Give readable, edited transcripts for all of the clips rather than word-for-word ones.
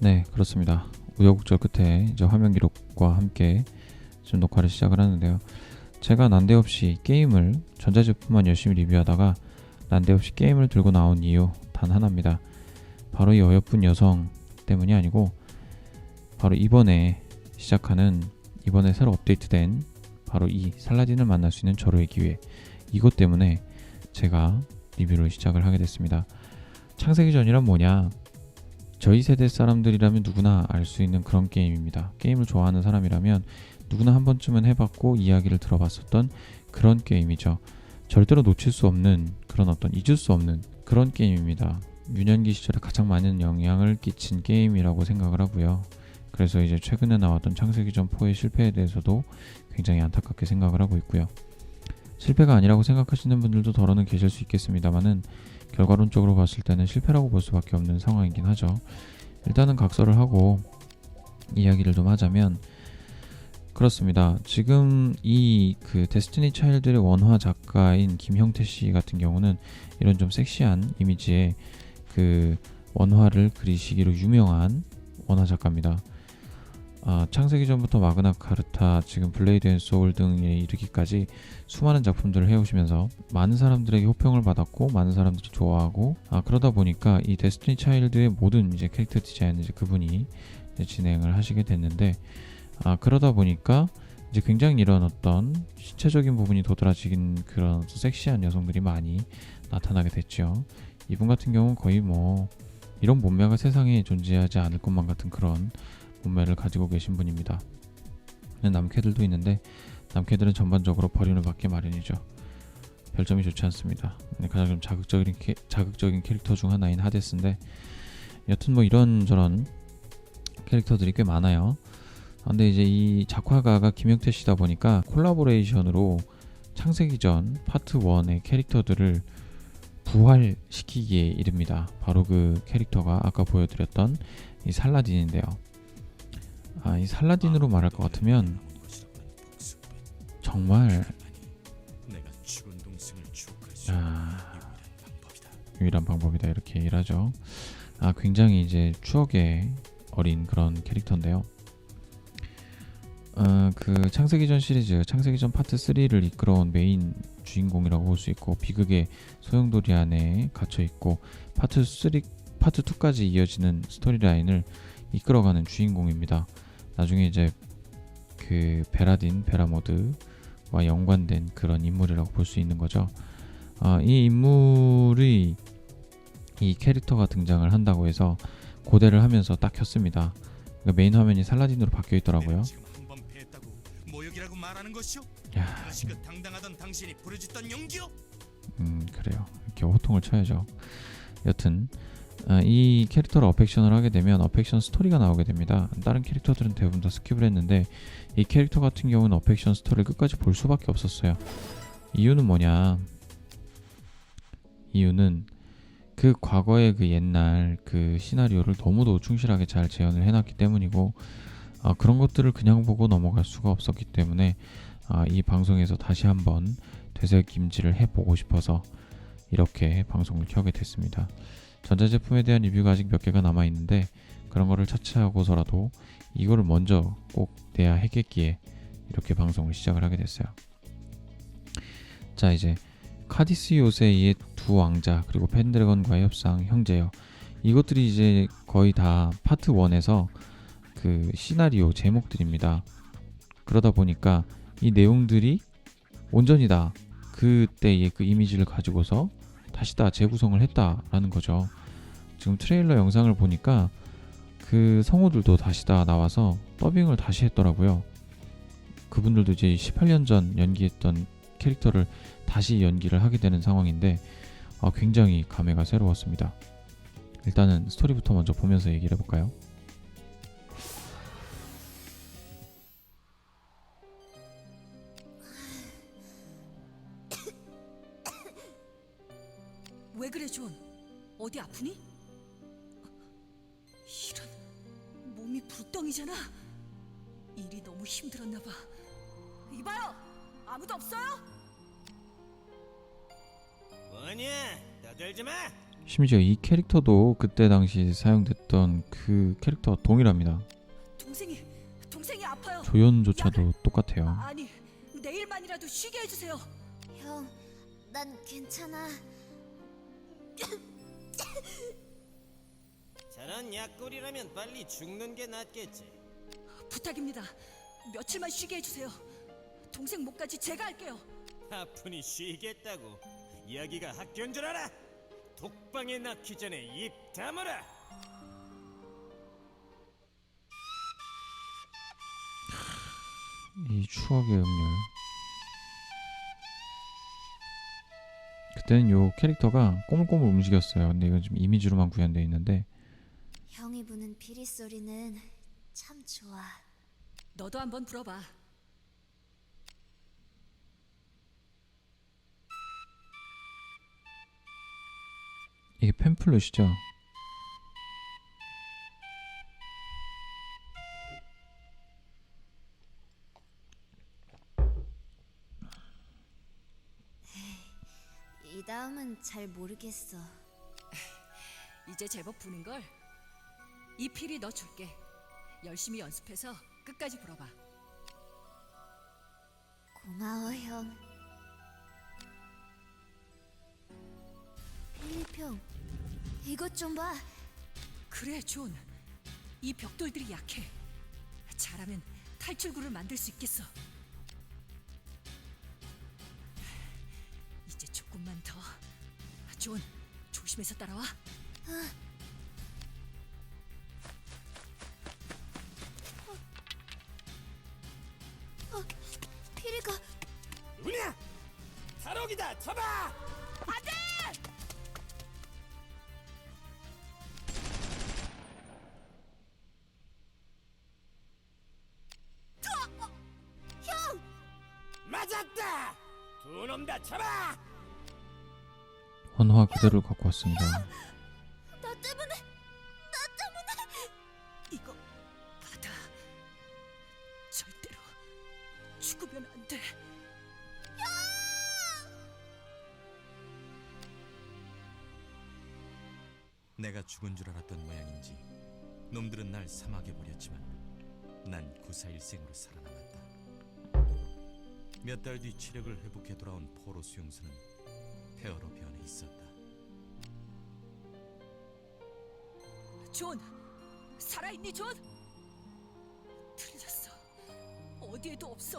네, 그렇습니다. 우여곡절 끝에 이제 화면 기록과 함께 지금 녹화를 시작을 하는데요. 제가 난데없이 게임을 전자제품만 열심히 리뷰하다가 난데없이 게임을 들고 나온 이유 단 하나입니다. 바로 이 어여쁜 여성 때문이 아니고 바로 이번에 새로 업데이트된 바로 이 살라딘을 만날 수 있는 절호의 기회, 이것 때문에 제가 리뷰를 시작을 하게 됐습니다. 창세기전이란 뭐냐? 저희 세대 사람들이라면 누구나 알 수 있는 그런 게임입니다. 게임을 좋아하는 사람이라면 누구나 한 번쯤은 해봤고 이야기를 들어봤었던 그런 게임이죠. 절대로 놓칠 수 없는 그런 잊을 수 없는 그런 게임입니다. 유년기 시절에 가장 많은 영향을 끼친 게임이라고 생각을 하고요. 그래서 이제 최근에 나왔던 창세기전 4의 실패에 대해서도 굉장히 안타깝게 생각을 하고 있고요. 실패가 아니라고 생각하시는 분들도 더러는 계실 수 있겠습니다만은 결과론적으로 봤을 때는 실패라고 볼 수밖에 없는 상황이긴 하죠. 일단은 각설을 하고 이야기를 좀 하자면 그렇습니다. 지금 이 데스티니 차일드의 원화 작가인 김형태 씨 같은 경우는 이런 좀 섹시한 이미지의 원화를 그리시기로 유명한 원화 작가입니다. 창세기 전부터 마그나 카르타, 지금 블레이드 앤 소울 등에 이르기까지 수많은 작품들을 해오시면서 많은 사람들에게 호평을 받았고 많은 사람들이 좋아하고 그러다 보니까 이 데스티니 차일드의 모든 이제 캐릭터 디자인을 이제 그분이 이제 진행을 하시게 됐는데 그러다 보니까 이제 굉장히 이런 신체적인 부분이 도드라진 그런 섹시한 여성들이 많이 나타나게 됐죠. 이분 같은 경우는 거의 이런 몸매가 세상에 존재하지 않을 것만 같은 그런 몸매를 가지고 계신 분입니다. 남캐들도 있는데 남캐들은 전반적으로 버림을 받기 마련이죠. 별점이 좋지 않습니다. 가장 좀 자극적인 캐릭터 중 하나인 하데스인데 여튼 이런저런 캐릭터들이 꽤 많아요. 근데 이제 이 작화가가 김영태 씨다 보니까 콜라보레이션으로 창세기전 파트 1의 캐릭터들을 부활시키기에 이릅니다. 바로 그 캐릭터가 아까 보여드렸던 이 살라딘인데요. 이 살라딘으로 말할 것 같으면 정말 유일한 방법이다 이렇게 얘기를 하죠. 굉장히 이제 추억에 어린 그런 캐릭터인데요. 창세기전 시리즈 창세기전 파트 3를 이끌어온 메인 주인공이라고 볼 수 있고 비극의 소용돌이 안에 갇혀있고 파트 2까지 이어지는 스토리라인을 이끌어가는 주인공입니다. 나중에 이제 베라모드와 연관된 그런 인물이라고 볼 수 있는 거죠. 이 인물이 이 캐릭터가 등장을 한다고 해서 고대를 하면서 딱 켰습니다. 그러니까 메인 화면이 살라딘으로 바뀌어 있더라고요. 그래요. 이렇게 호통을 쳐야죠. 여튼 이 캐릭터를 어펙션을 하게 되면 어펙션 스토리가 나오게 됩니다. 다른 캐릭터들은 대부분 다 스킵을 했는데 이 캐릭터 같은 경우는 어펙션 스토리를 끝까지 볼 수밖에 없었어요. 이유는 뭐냐? 이유는 과거의 옛날 시나리오를 너무도 충실하게 잘 재현을 해놨기 때문이고 그런 것들을 그냥 보고 넘어갈 수가 없었기 때문에 이 방송에서 다시 한번 되새김질을 해보고 싶어서 이렇게 방송을 켜게 됐습니다. 전자제품에 대한 리뷰가 아직 몇 개가 남아있는데 그런 거를 차치하고서라도 이거를 먼저 꼭 내야 했겠기에 이렇게 방송을 시작을 하게 됐어요. 자, 이제 카디스 요새의 두 왕자 그리고 펜드래건과의 협상 형제요. 이것들이 이제 거의 다 파트 1에서 시나리오 제목들입니다. 그러다 보니까 이 내용들이 온전히 다 그때의 이미지를 가지고서 다시 다 재구성을 했다라는 거죠. 지금 트레일러 영상을 보니까 성우들도 다시 다 나와서 더빙을 다시 했더라고요. 그분들도 이제 18년 전 연기했던 캐릭터를 다시 연기를 하게 되는 상황인데 굉장히 감회가 새로웠습니다. 일단은 스토리부터 먼저 보면서 얘기를 해볼까요? 왜 그래 존? 어디 아프니? 이런, 몸이 불덩이잖아. 일이 너무 힘들었나 봐. 이봐요, 아무도 없어요? 뭐냐? 떠들지 마. 심지어 이 캐릭터도 그때 당시 사용됐던 그 캐릭터와 동일합니다. 동생이 아파요. 조연조차도 똑같아요. 아니, 내일만이라도 쉬게 해주세요. 형, 난 괜찮아. 저런 약골이라면 빨리 죽는 게 낫겠지. 부탁입니다. 며칠만 쉬게 해주세요. 동생 목까지 제가 할게요. 아프니 쉬겠다고. 여기가 학교인 줄 알아? 독방에 낳기 전에 입 다물어. 이 추억의 음률. 그때는 요 캐릭터가 꼬물꼬물 움직였어요. 근데 이건 지금 이미지로만 구현되어 있는데 형이 부는 피리 소리는 참 좋아. 너도 한번 불어봐. 이게 팸플릿이죠. 이 다음은 잘 모르겠어. 이제 제법 부는 걸. 이 필이 너 줄게. 열심히 연습해서 끝까지 불어봐. 고마워, 형. 필립 형, 이것 좀 봐. 그래, 존. 이 벽돌들이 약해. 잘하면 탈출구를 만들 수 있겠어. 이제 조금만 더. 존, 조심해서 따라와. 피리가 누구냐? 탈옥이다. 잡아. 맞았다. 두 놈 다 잡아. 원화 그대로를 갖고 왔습니다. 나 때문에 이거 받아. 절대로 죽으면 안 돼. 내가 죽은 줄 알았던 모양인지 놈들은 날 사막에 버렸지만 난 구사일생으로 살아남았다. 몇 달 뒤 체력을 회복해 돌아온 포로 수용소는 폐허로 변해 있었다. 존, 살아있니, 존? 틀렸어. 어디에도 없어.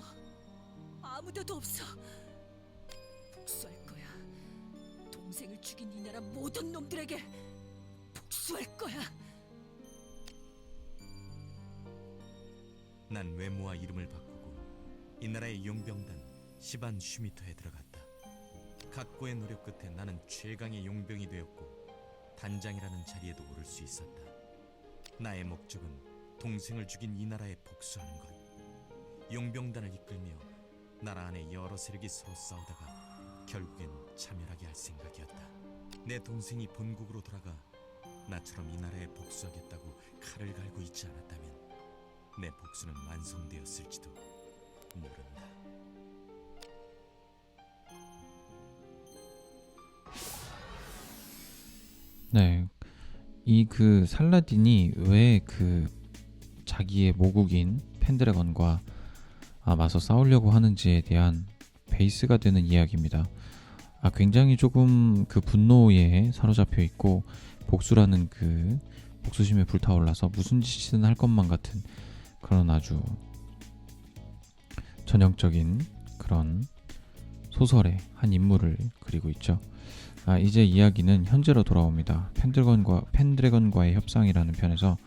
아무데도 없어. 복수할 거야. 동생을 죽인 이 나라 모든 놈들에게 복수할 거야. 난 외모와 이름을 바꾸고 이 나라의 용병단 시반 슈미터에 들어갔다. 각고의 노력 끝에 나는 최강의 용병이 되었고 단장이라는 자리에도 오를 수 있었다. 나의 목적은 동생을 죽인 이 나라에 복수하는 것. 용병단을 이끌며 나라 안에 여러 세력이 서로 싸우다가 결국엔 자멸하게 할 생각이었다. 내 동생이 본국으로 돌아가 나처럼 이 나라에 복수하겠다고 칼을 갈고 있지 않았다면 내 복수는 완성되었을지도 모른다. 네, 이 그 살라딘이 왜 그 자기의 모국인 펜드래건과 맞서 싸우려고 하는지에 대한 베이스가 되는 이야기입니다. 굉장히 조금 그 분노에 사로잡혀 있고 복수라는 그 복수심에 불타올라서 무슨 짓이든 할 것만 같은 그런 아주 전형적인 그런 소설의 한 인물을 그리고 있죠. 이제 이야기는 현재로 돌아옵니다. 펜드래건과의 협상이라는 편에서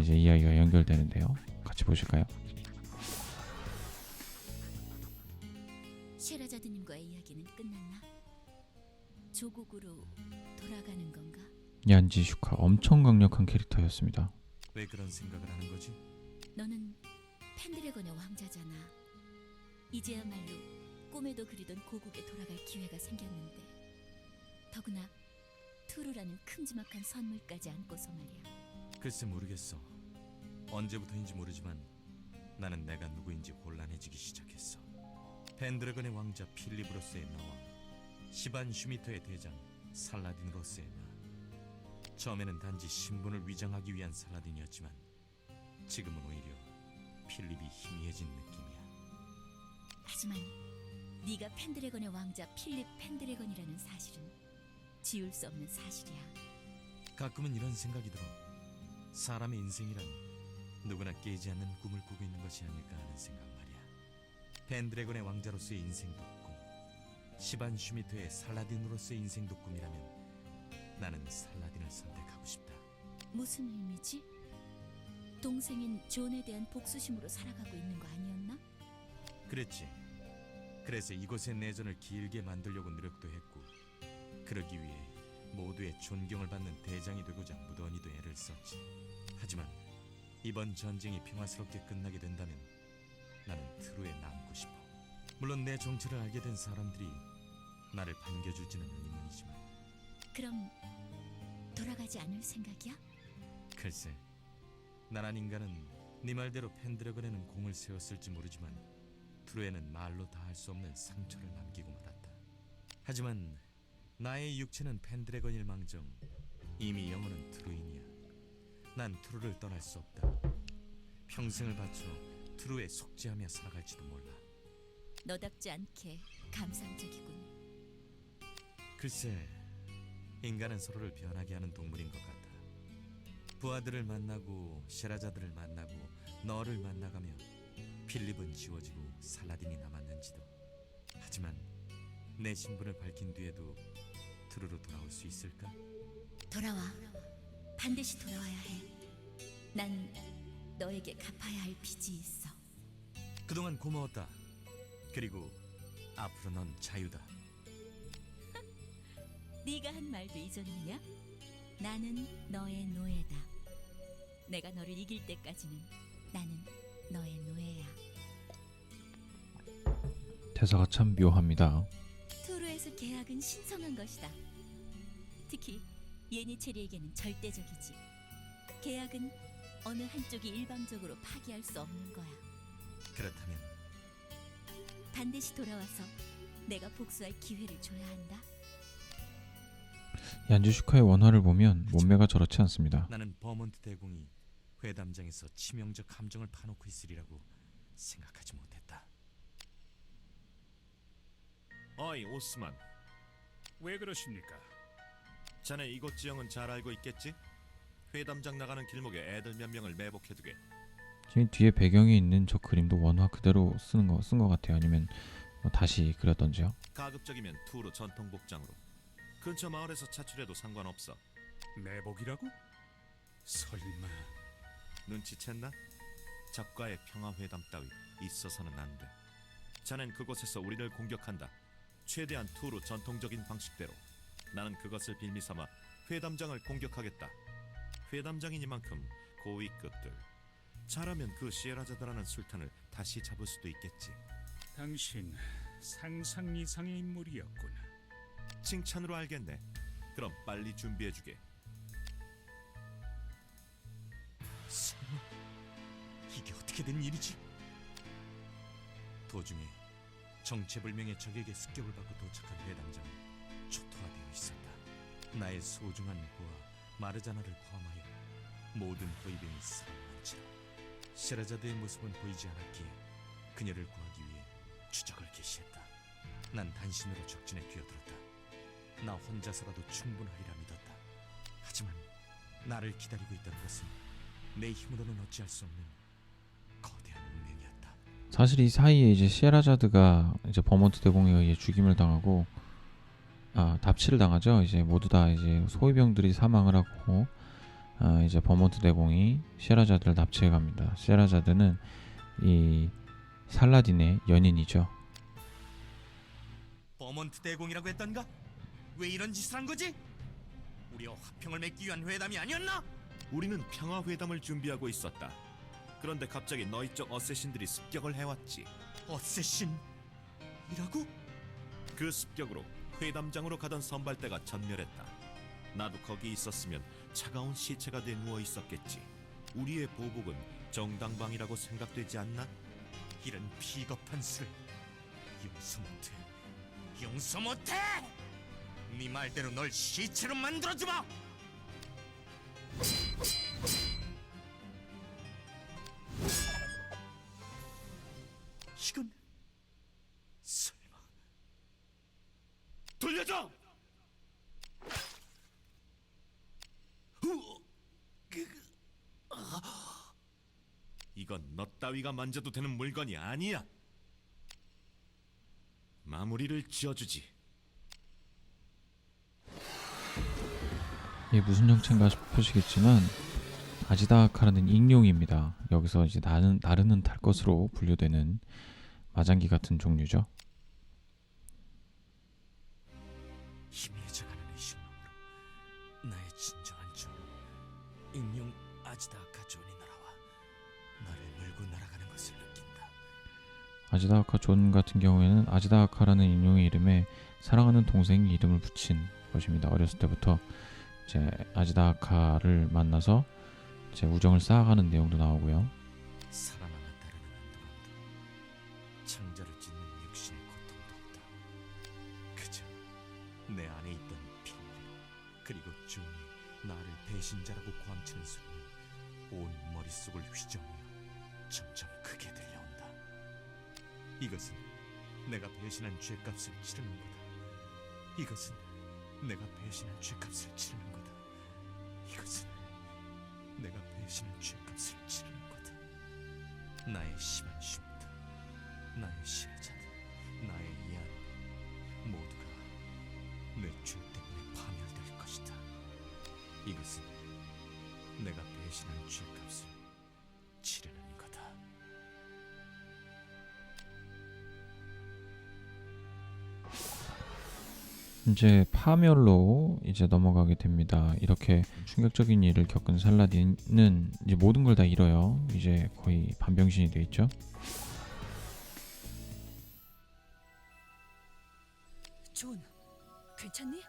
이제 이야기가 연결되는데요. 같이 보실까요? 셰라자드님과의 이야기는 끝났나? 조국으로 돌아가는 건가? 얀지 슈카 엄청 강력한 캐릭터였습니다. 왜 그런 생각을 하는 거지? 너는 펜드래건의 왕자잖아. 이제야말로 꿈에도 그리던 고국에 돌아갈 기회가 생겼는데 더구나 투르라는 큼지막한 선물까지 안고서 말이야. 글쎄 모르겠어. 언제부터인지 모르지만 나는 내가 누구인지 혼란해지기 시작했어. 펜드래건의 왕자 필립으로서의 나와 시반 슈미터의 대장 살라딘으로서의 나. 처음에는 단지 신분을 위장하기 위한 살라딘이었지만 지금은 오히려 필립이 희미해진 느낌이야. 하지만 네가 펜드래건의 왕자 필립 펜드래건이라는 사실은 지울 수 없는 사실이야. 가끔은 이런 생각이 들어. 사람의 인생이란 누구나 깨지 않는 꿈을 꾸고 있는 것이 아닐까 하는 생각 말이야. 펜드래건의 왕자로서의 인생도 꿈, 시반 슈미트의 살라딘으로서의 인생도 꿈이라면 나는 살라딘을 선택하고 싶다. 무슨 의미지? 동생인 존에 대한 복수심으로 살아가고 있는 거 아니었나? 그랬지. 그래서 이곳의 내전을 길게 만들려고 노력도 했고, 그러기 위해 모두의 존경을 받는 대장이 되고자 무던히도 애를 썼지. 하지만 이번 전쟁이 평화스럽게 끝나게 된다면 나는 트루에 남고 싶어. 물론 내 정체를 알게 된 사람들이 나를 반겨줄지는 의문이지만. 그럼 돌아가지 않을 생각이야? 글쎄, 나란 인간은 네 말대로 펜드래건에는 공을 세웠을지 모르지만 트루에는 말로 다 할 수 없는 상처를 남기고 말았다. 하지만 나의 육체는 펜드래건일망정 이미 영혼은 트루인이야. 난 트루를 떠날 수 없다. 평생을 바쳐 트루에 속죄하며 살아갈지도 몰라. 너답지 않게 감상적이군. 글쎄, 인간은 서로를 변하게 하는 동물인 것 같아. 부하들을 만나고 셰라자들을 만나고 너를 만나가며 필립은 지워지고 살라딘이 남았는지도. 하지만 내 신분을 밝힌 뒤에도 트루로 돌아올 수 있을까? 돌아와. 반드시 돌아와야 해. 난 너에게 갚아야 할 빚이 있어. 그동안 고마웠다. 그리고 앞으로 넌 자유다. 네가 한 말도 잊었느냐? 나는 너의 노예다. 내가 너를 이길 때까지는 나는 너의 노예야. 대사가 참 묘합니다. 투르에서 계약은 신성한 것이다. 특히 예니체리에게는 절대적이지. 계약은 어느 한쪽이 일방적으로 파기할 수 없는 거야. 그렇다면 반드시 돌아와서 내가 복수할 기회를 줘야 한다. 얀주슈카의 원화를 보면 몸매가 저렇지 않습니다. 나는 버몬트 대공이 회담장에서 치명적 함정을 파놓고 있으리라고 생각하지 못했다. 어이 오스만, 왜 그러십니까? 자네 이곳 지형은 잘 알고 있겠지? 회담장 나가는 길목에 애들 몇 명을 매복해두게. 지금 뒤에 배경에 있는 저 그림도 원화 그대로 쓴 거 같아요. 아니면 뭐 다시 그렸던지요? 가급적이면 투르 전통 복장으로. 근처 마을에서 차출해도 상관없어. 매복이라고? 설마... 눈치챘나? 적과의 평화회담 따위 있어서는 안 돼. 자넨 그곳에서 우리를 공격한다. 최대한 투르 전통적인 방식대로. 나는 그것을 빌미삼아 회담장을 공격하겠다. 회담장이니만큼 고위급들. 잘하면 그 시에라자드라는 술탄을 다시 잡을 수도 있겠지. 당신 상상 이상의 인물이었군. 칭찬으로 알겠네. 그럼 빨리 준비해주게. 설마 이게 어떻게 된 일이지? 도중에 정체불명의 적에게 습격을 받고 도착한 회담장은 초토화되어 있었다. 나의 소중한 부하 마르자나를 포함하여 모든 호위병이 사망한 채로 셰라자드의 모습은 보이지 않았기에 그녀를 구하기 위해 추적을 개시했다. 난 단신으로 적진에 뛰어들었다. 나 혼자서라도 충분하리라 믿었다. 하지만 나를 기다리고 있다는 것은 내 힘으로는 어찌할 수 없는 거대한 운명이었다. 사실 이 사이에 이제 시에라자드가 이제 버몬트 대공에 의해 죽임을 당하고 납치를 당하죠. 이제 모두 다 이제 소위병들이 사망을 하고 이제 버몬트 대공이 시에라자드를 납치해 갑니다. 시에라자드는 이 살라딘의 연인이죠. 버몬트 대공이라고 했던가? 왜 이런 짓을 한 거지? 우리와 화평을 맺기 위한 회담이 아니었나? 우리는 평화회담을 준비하고 있었다. 그런데 갑자기 너희 쪽 어쌔신들이 습격을 해왔지. 어쌔신이라고? 그 습격으로 회담장으로 가던 선발대가 전멸했다. 나도 거기 있었으면 차가운 시체가 돼 누워 있었겠지. 우리의 보복은 정당방위라고 생각되지 않나? 이런 비겁한 수를 용서 못해. 용서 못해! 네 말대로 널 시체로 만들어주마! 이건 설마 돌려줘! 이건 너 따위가 만져도 되는 물건이 아니야. 마무리를 지어주지. 이게 무슨 형체인가 싶으시겠지만 아지다카라는 익룡입니다. 여기서 이제 나르는 탈 것으로 분류되는 마장기 같은 종류죠. 희미해져가는 이 흉놈으로 나의 진정한 존 익룡 아지다카 존이 날아와 나를 몰고 날아가는 것을 느낀다. 아지다카 존 같은 경우에는 아지다카라는 익룡의 이름에 사랑하는 동생이 이름을 붙인 것입니다. 어렸을 때부터 이제 아지다카를 만나서 이제 우정을 쌓아가는 내용도 나오고요. 살아남아 따르는 한동안도 창자를 찢는 육신의 고통도 없다. 그저 내 안에 있던 빌리 그리고 존이 나를 배신자라고 고함치는 소리는 온 머릿속을 휘저으며 점점 크게 들려온다. 이것은 내가 배신한 죄값을 치르는 거다. 이것은 내가 배신한 죄값을 치르는 거다. 이것은 내가 배신한 죄값을 치르는 거다. 나의 심한 쉼터, 나의 실자들, 나의 이안 모두가 내 죄 때문에 파멸될 것이다. 이것은 내가 배신한 죄값을 치르는 거다. 이제 파멸로 이제 넘어가게 됩니다. 이렇게 충격적인 일을 겪은 살라딘은 이제 모든 걸 다 잃어요. 이제 거의 반병신이 돼 있죠. 존, 괜찮니?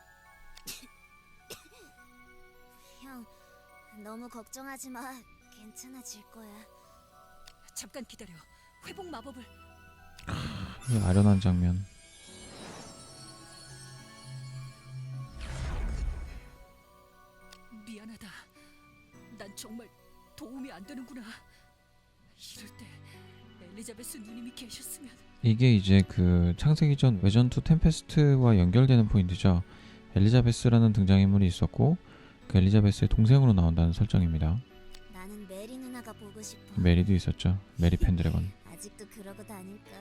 형, 너무 걱정하지 마. 괜찮아질 거야. 잠깐 기다려. 회복 마법을. 이 아련한 장면. 미안하다. 난 정말 도움이 안 되는구나. 이럴 때 엘리자베스 누님이 계셨으면. 이게 이제 그 창세기 전 외전 투 템페스트와 연결되는 포인트죠. 엘리자베스라는 등장인물이 있었고 그 엘리자베스의 동생으로 나온다는 설정입니다. 나는 메리 누나가 보고 싶어. 메리도 있었죠. 메리 펜드래건. 아직도 그러고 다닐까?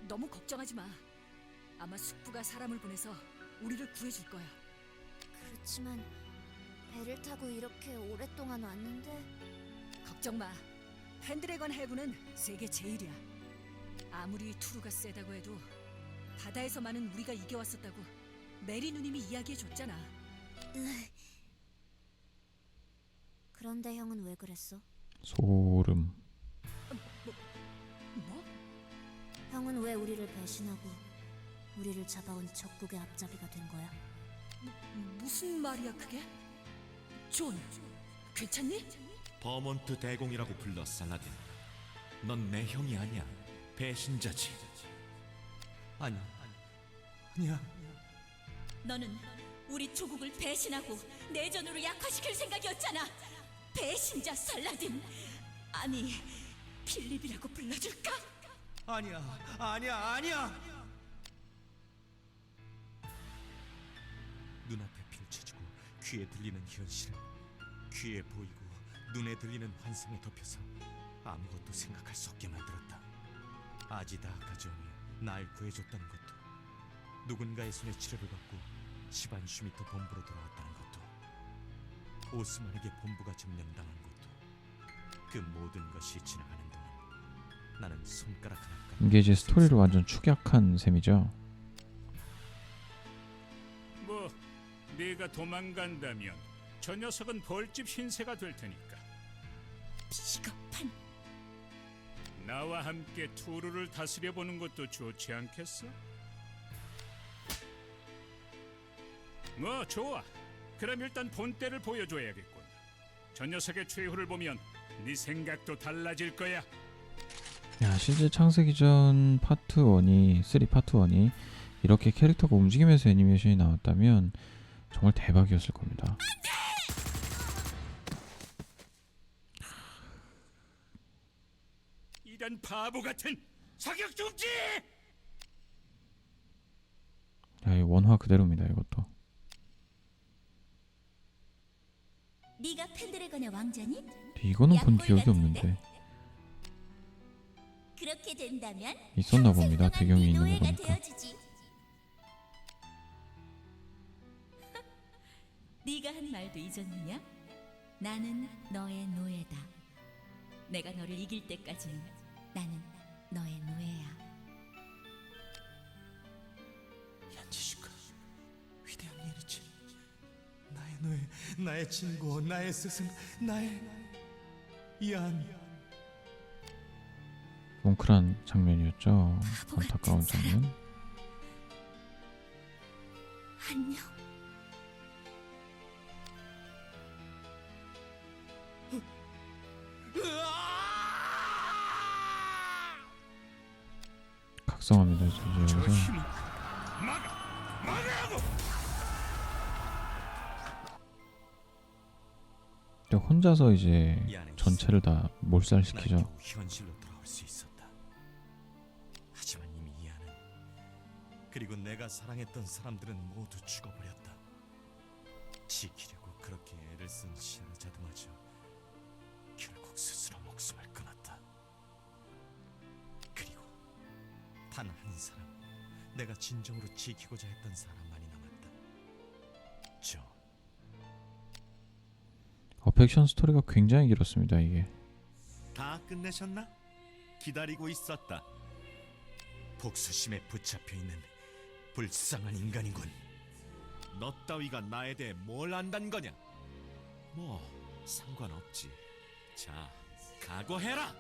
너무 걱정하지 마. 아마 숙부가 사람을 보내서 우리를 구해줄 거야. 그렇지만 배를 타고 이렇게 오랫동안 왔는데 걱정 마. 펜드래건 해군은 세계 제일이야. 아무리 투루가 세다고 해도 바다에서만은 우리가 이겨왔었다고 메리 누님이 이야기해줬잖아. 그런데 형은 왜 그랬어? 소름. 뭐? 형은 왜 우리를 배신하고 우리를 잡아온 적국의 앞잡이가 된 거야? 무슨 말이야 그게? 존, 괜찮니? 버몬트 대공이라고 불러 살라딘. 넌 내 형이 아니야. 배신자지. 아니야. 너는 우리 조국을 배신하고 내전으로 약화시킬 생각이었잖아. 배신자 살라딘. 아니, 필립이라고 불러줄까? 아니야. 눈앞에 펼쳐지고 귀에 들리는 현실은 귀에 보이고 눈에 들리는 환상에 덮여서 아무것도 생각할 수 없게 만들었다. 아지다카 존이 날 구해줬다는 것도, 누군가의 손에 치료를 받고 시반 슈미토 본부로 돌아왔다는 것도, 오스만에게 본부가 점령당한 것도, 그 모든 것이 지나가는 동안 나는 손가락 하나까지 이게 이제 스토리를 완전 축약한 셈이죠. 뭐 네가 도망간다면 저 녀석은 벌집 신세가 될 테니까 비겁한. 나와 함께 투르를 다스려보는 것도 좋지 않겠어? 뭐 좋아. 그럼 일단 본때를 보여줘야겠군. 저 녀석의 최후를 보면 네 생각도 달라질 거야. 야, 실제 창세기전 파트 1이 3 파트 1이 이렇게 캐릭터가 움직이면서 애니메이션이 나왔다면 정말 대박이었을 겁니다. 이런 바보 같은 사격 중지! 야, 이 원화 그대로입니다. 이것도. 네가 펜드래건의 왕자니? 근데 이거는 본 약골 기억이 같은데? 없는데 그렇게 된다면 있었나 평생 봅니다. 동안 배경이 네 있는 거 노예가 보니까. 되어주지. 네가 한 말도 잊었느냐? 나는 너의 노예다. 내가 너를 이길 때까지는 나는 너의 노예야. 얀지슈카, 위대한 예리치, 나의 노예, 나의 친구, 나의 스승, 나의 얀. 뭉클한 장면이었죠. 바보 같은 안타까운 사람. 장면. 안녕. 각성합니다. 이제 저 여기서. 힘은 막으라고! 근데 혼자서 이제 얀의 전체를 다 몰살시키죠. 난 겨우 현실로 돌아올 수 있었다. 하지만 이미 이안은, 그리고 내가 사랑했던 사람들은 모두 죽어버렸다. 지키려고 그렇게 애를 쓴 시아라자드마저 결국 스스로 목숨을 끊었다. 그리고 단 한 사람, 내가 진정으로 지키고자 했던 사람만이 남았다. 존. 어펙션 스토리가 굉장히 길었습니다. 이게. 다 끝내셨나? 기다리고 있었다. 복수심에 붙잡혀 있는 불쌍한 인간이군. 너 따위가 나에 대해 뭘 안단 거냐? 뭐 상관없지. 자, 각오해라.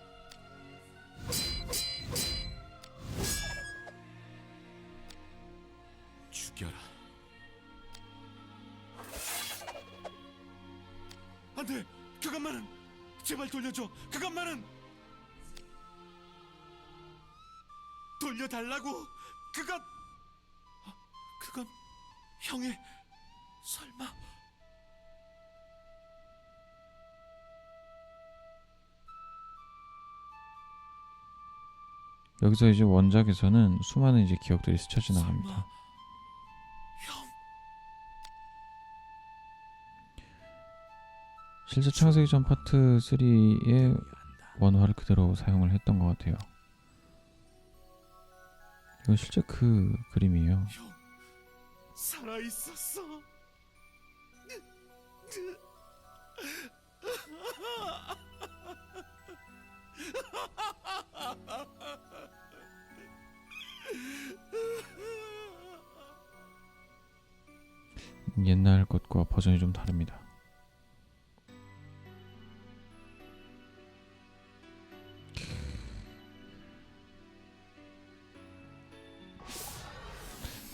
죽여라. 안돼. 그것만은 제발 돌려줘. 그것만은 돌려달라고. 그건 형의 설마. 여기서 이제 원작에서는 수많은 이제 기억들이 스쳐 지나갑니다. 설마 형. 실제 창세기 전 파트 3의 원화를 그대로 사용을 했던 것 같아요. 이건 실제 그 그림이에요. 형 살아 있었어. 옛날 것과 버전이 좀 다릅니다.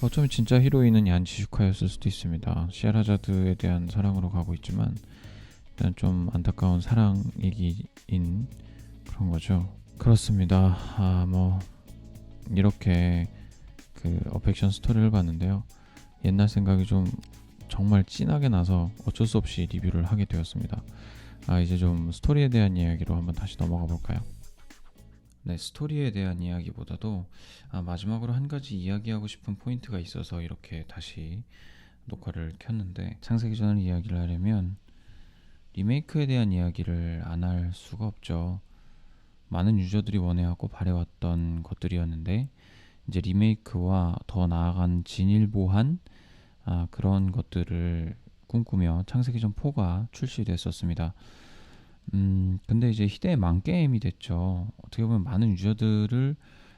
어쩌면 진짜 히로인은 얀지슈카였을 수도 있습니다. 시아라자드에 대한 사랑으로 가고 있지만 일단 좀 안타까운 사랑 얘기인 그런 거죠. 그렇습니다. 뭐 이렇게 그 어펙션 스토리를 봤는데요. 옛날 생각이 좀 정말 진하게 나서 어쩔 수 없이 리뷰를 하게 되었습니다. 이제 좀 스토리에 대한 이야기로 한번 다시 넘어가 볼까요? 네, 스토리에 대한 이야기보다도 마지막으로 한 가지 이야기하고 싶은 포인트가 있어서 이렇게 다시 녹화를 켰는데, 창세기 전을 이야기를 하려면 리메이크에 대한 이야기를 안 할 수가 없죠. 많은 유저들이 원해왔고 바래왔던 것들이었는데 이제 리메이크와 더 나아간 진일보한 그런 것들을 꿈꾸며 창세기 전 4가 출시됐었습니다. 근데 이제 희대의 망게임이 됐죠. 어떻게 보면 많은 유저들을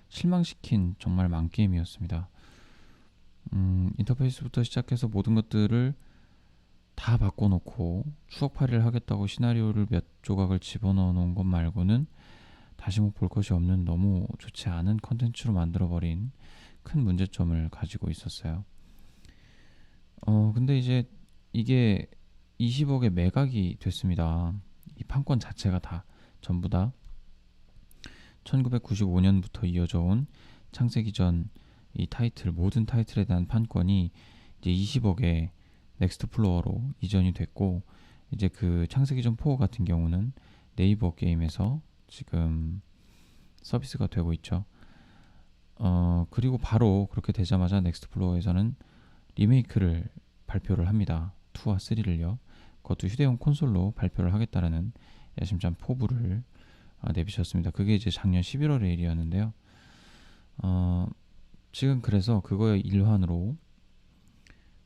실망시킨 정말 망게임이었습니다. 인터페이스부터 시작해서 모든 것들을 다 바꿔놓고 추억 파리를 하겠다고 시나리오를 몇 조각을 집어넣어 놓은 것 말고는 다시 뭐 볼 것이 없는 너무 좋지 않은 컨텐츠로 만들어버린 큰 문제점을 가지고 있었어요. 근데 이제 이게 20억의 매각이 됐습니다. 이 판권 자체가 다 전부 다 1995년부터 이어져 온 창세기 전의 이 타이틀 모든 타이틀에 대한 판권이 이제 20억의 넥스트 플로어로 이전이 됐고 이제 그 창세기전 4 같은 경우는 네이버 게임에서 지금 서비스가 되고 있죠. 그리고 바로 그렇게 되자마자 넥스트 플로어에서는 리메이크를 발표를 합니다. 2와 3를요. 그것도 휴대용 콘솔로 발표를 하겠다라는 야심찬 포부를 내비쳤습니다. 그게 이제 작년 11월의 일이었는데요. 지금 그래서 그거의 일환으로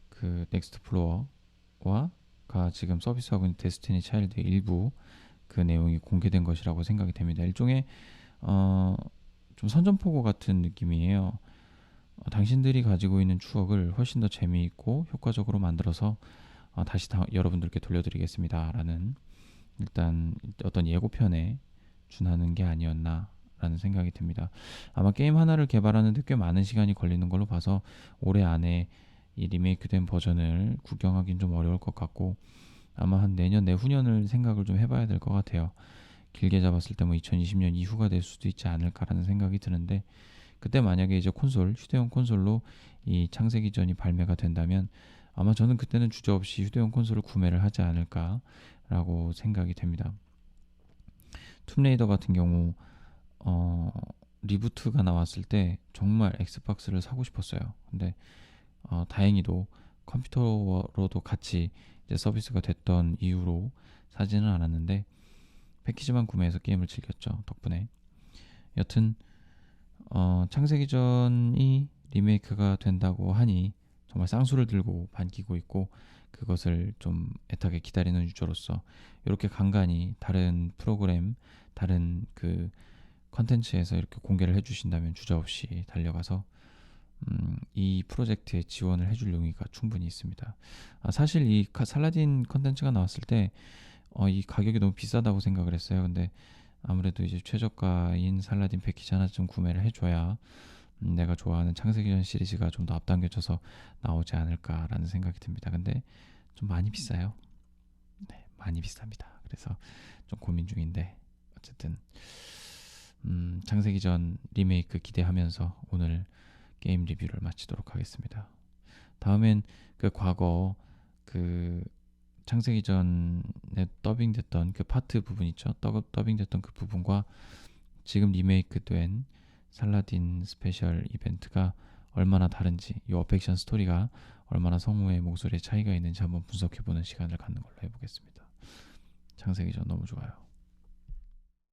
그 넥스트 플로어와 지금 서비스하고 있는 데스티니 차일드의 일부 그 내용이 공개된 것이라고 생각이 됩니다. 일종의 좀 선전포고 같은 느낌이에요. 당신들이 가지고 있는 추억을 훨씬 더 재미있고 효과적으로 만들어서 다시 여러분들께 돌려드리겠습니다 라는 일단 어떤 예고편에 준하는 게 아니었나 라는 생각이 듭니다. 아마 게임 하나를 개발하는데 꽤 많은 시간이 걸리는 걸로 봐서 올해 안에 이 리메이크된 버전을 구경하기는 좀 어려울 것 같고 아마 한 내년 내후년을 생각을 좀 해봐야 될 것 같아요. 길게 잡았을 때 뭐 2020년 이후가 될 수도 있지 않을까라는 생각이 드는데 그때 만약에 이제 휴대용 콘솔로 이 창세기전이 발매가 된다면 아마 저는 그때는 주저없이 휴대용 콘솔을 구매를 하지 않을까라고 생각이 됩니다. 툼레이더 같은 경우 리부트가 나왔을 때 정말 엑스박스를 사고 싶었어요. 근데 다행히도 컴퓨터로도 같이 이제 서비스가 됐던 이유로 사지는 않았는데 패키지만 구매해서 게임을 즐겼죠. 덕분에. 여튼 창세기전이 리메이크가 된다고 하니 정말 쌍수를 들고 반기고 있고 그것을 좀 애타게 기다리는 유저로서 이렇게 간간히 다른 프로그램, 다른 그 컨텐츠에서 이렇게 공개를 해주신다면 주저없이 달려가서 이 프로젝트에 지원을 해줄 용의가 충분히 있습니다. 사실 이 살라딘 컨텐츠가 나왔을 때 이 가격이 너무 비싸다고 생각을 했어요. 근데 아무래도 이제 최저가인 살라딘 패키지 하나 좀 구매를 해줘야 내가 좋아하는 창세기전 시리즈가 좀 더 앞당겨져서 나오지 않을까라는 생각이 듭니다. 근데 좀 많이 비싸요. 네, 많이 비쌉니다. 그래서 좀 고민 중인데 어쨌든 창세기전 리메이크 기대하면서 오늘 게임 리뷰를 마치도록 하겠습니다. 다음엔 그 과거 그 창세기전에 더빙됐던 그 파트 부분 있죠. 더빙됐던 그 부분과 지금 리메이크된 살라딘 스페셜 이벤트가 얼마나 다른지, 이 어펙션 스토리가 얼마나 성우의 목소리에 차이가 있는지 한번 분석해보는 시간을 갖는 걸로 해보겠습니다. 창세기전 너무 좋아요.